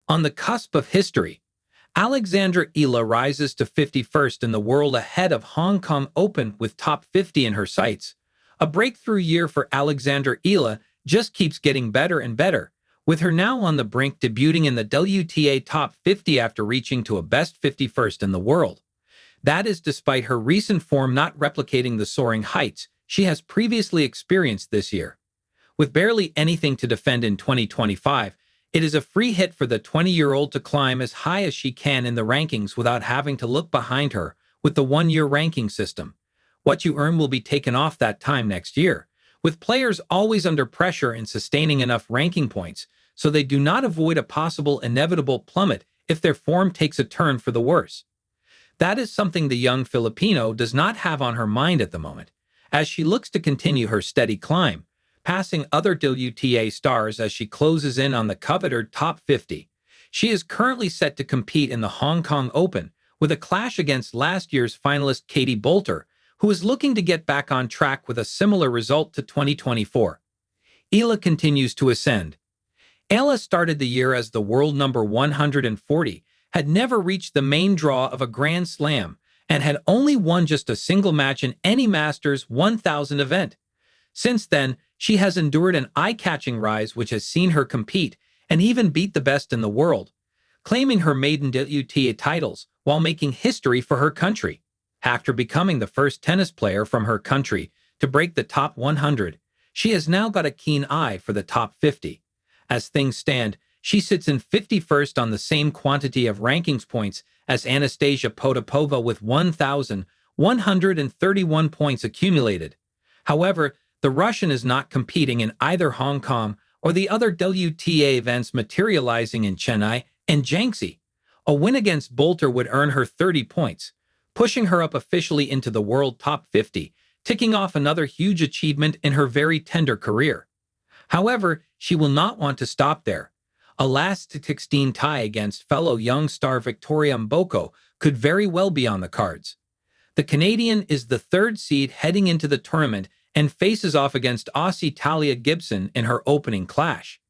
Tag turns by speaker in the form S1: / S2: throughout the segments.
S1: On the cusp of history, Alexandra Eala rises to 51st in the world ahead of Hong Kong Open with top 50 in her sights. A breakthrough year for Alexandra Eala just keeps getting better and better, with her now on the brink debuting in the WTA top 50 after reaching to a best 51st in the world. That is despite her recent form not replicating the soaring heights she has previously experienced this year. With barely anything to defend in 2025, it is a free hit for the 20-year-old to climb as high as she can in the rankings without having to look behind her with the one-year ranking system. What you earn will be taken off that time next year, with players always under pressure in sustaining enough ranking points so they do not avoid a possible inevitable plummet if their form takes a turn for the worse. That is something the young Filipino does not have on her mind at the moment, as she looks to continue her steady climb, passing other WTA stars as she closes in on the coveted top 50. She is currently set to compete in the Hong Kong Open with a clash against last year's finalist Katie Boulter, who is looking to get back on track with a similar result to 2024. Eala continues to ascend. Eala started the year as the world number 140, had never reached the main draw of a Grand Slam, and had only won just a single match in any Masters 1000 event. Since then, she has endured an eye-catching rise which has seen her compete and even beat the best in the world, claiming her maiden WTA titles while making history for her country. After becoming the first tennis player from her country to break the top 100, she has now got a keen eye for the top 50. As things stand, she sits in 51st on the same quantity of rankings points as Anastasia Potapova with 1,131 points accumulated. However, the Russian is not competing in either Hong Kong or the other WTA events materializing in Chennai and Jiangxi. A win against Boulter would earn her 30 points, pushing her up officially into the world top 50, ticking off another huge achievement in her very tender career. However, she will not want to stop there. A last-16 tie against fellow young star Victoria Mboko could very well be on the cards. The Canadian is the third seed heading into the tournament and faces off against Aussie Talia Gibson in her opening clash.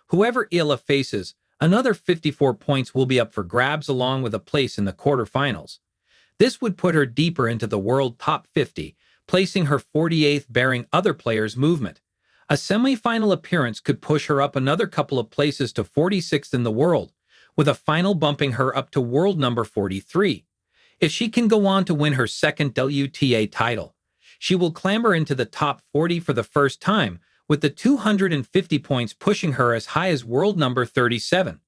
S1: Whoever Eala faces, another 54 points will be up for grabs along with a place in the quarterfinals. This would put her deeper into the world top 50, placing her 48th bearing other players' movement. A semi-final appearance could push her up another couple of places to 46th in the world, with a final bumping her up to world number 43. If she can go on to win her second WTA title, she will clamber into the top 40 for the first time, with the 250 points pushing her as high as world number 37.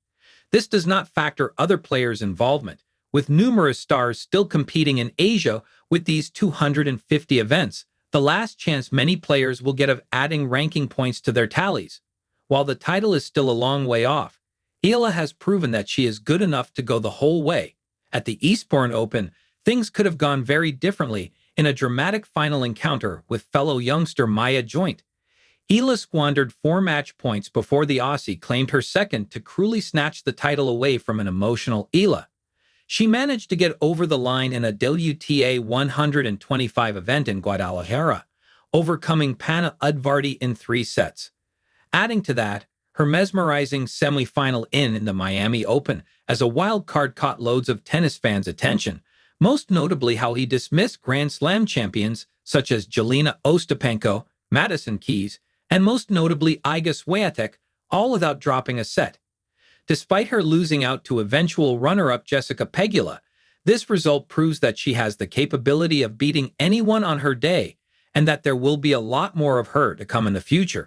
S1: This does not factor other players' involvement, with numerous stars still competing in Asia with these 250 events, the last chance many players will get of adding ranking points to their tallies. While the title is still a long way off, Eala has proven that she is good enough to go the whole way. At the Eastbourne Open, things could have gone very differently in a dramatic final encounter with fellow youngster Maya Joint. Eala squandered 4 match points before the Aussie claimed her second to cruelly snatch the title away from an emotional Eala. She managed to get over the line in a WTA 125 event in Guadalajara, overcoming Panna Udvardy in 3 sets. Adding to that, her mesmerizing semi-final in the Miami Open as a wild card caught loads of tennis fans' attention, most notably how he dismissed Grand Slam champions such as Jelena Ostapenko, Madison Keys, and most notably Iga Swiatek, all without dropping a set. Despite her losing out to eventual runner-up Jessica Pegula, this result proves that she has the capability of beating anyone on her day and that there will be a lot more of her to come in the future.